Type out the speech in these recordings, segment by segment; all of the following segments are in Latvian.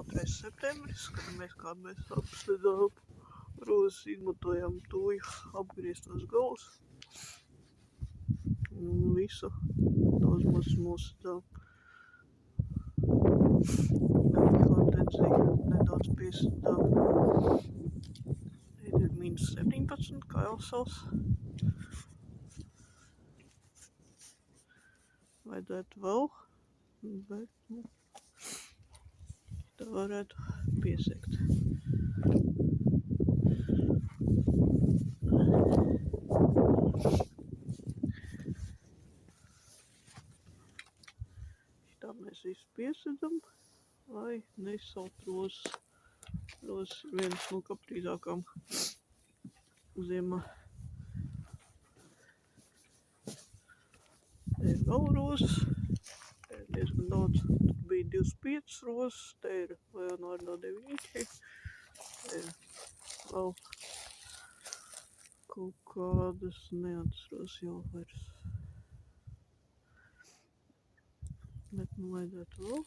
2. septembris, kad mēs apslidām rozes, izmantojām tūju apgrieztos galus. Un visu daudz maz nosacām. Hortenziju nedaudz piesatām. Ir -17, Kailsals. Vajadzētu vēl, bet tā varētu piesegt. Tā mēs visu piesedzam, lai nesalt rozes. Rozes ir vienas no kaprīzākām ziemā. Te ir vēl rozes. Te ir diezgan daudz. Tur bija 25 rozes. Te ir Leonardo da Vinci. Te ir vēl kaut kādas, neatceros jau vairs. Bet vajadzētu vēl.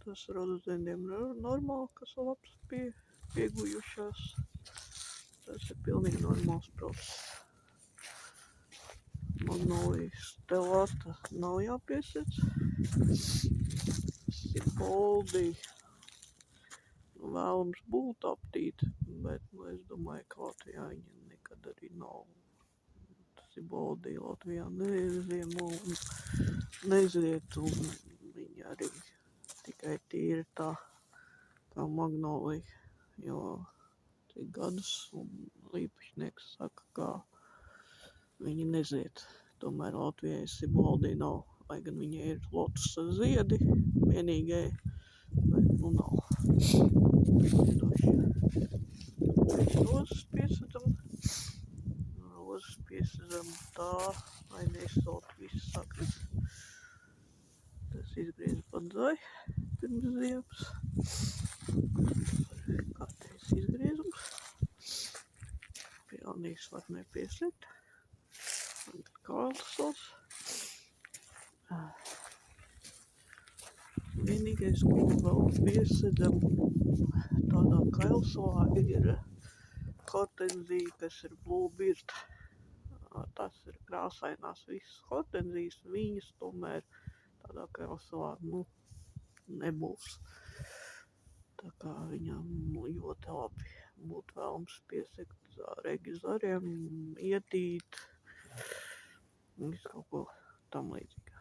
Tas rododendriem normāli, kas labs piegujušās. Tas ir pilnīgi normāls process. Magnolija stelata nav jāpiesec. Siboldi vēlams būt aptīt, bet es domāju, ka Latvijā viņa nekad arī nav. Siboldi Latvijā neziemo un neziet, un viņa arī tikai tīri tā kā magnolija, jo cik gadus un līpašnieks saka, ka viņi neziet. Tomēr Latvijai Siboldi nav, lai gan viņai ir lotusa ziedi vienīgai, bet nav. Rozes piesedzam. Rozes piesedzam tā, lai nesalt viss saknes. Tas izgriez padzai pirms ziemas. Kārtējs izgriezums. Pilnīgs var nepiesegt. Tagad Kailsals. Vienīgais, ko vēl piesedzam tādā Kailsalā, ir hortenzija, kas ir Bluebird. Tas ir krāsainās visas hortenzijas, viņas tomēr tādā Kailsalā nebūs. Tā kā viņam ļoti labi būtu vēlams piesegt regi zariem, ietīt, visu kaut ko tam līdzīgi.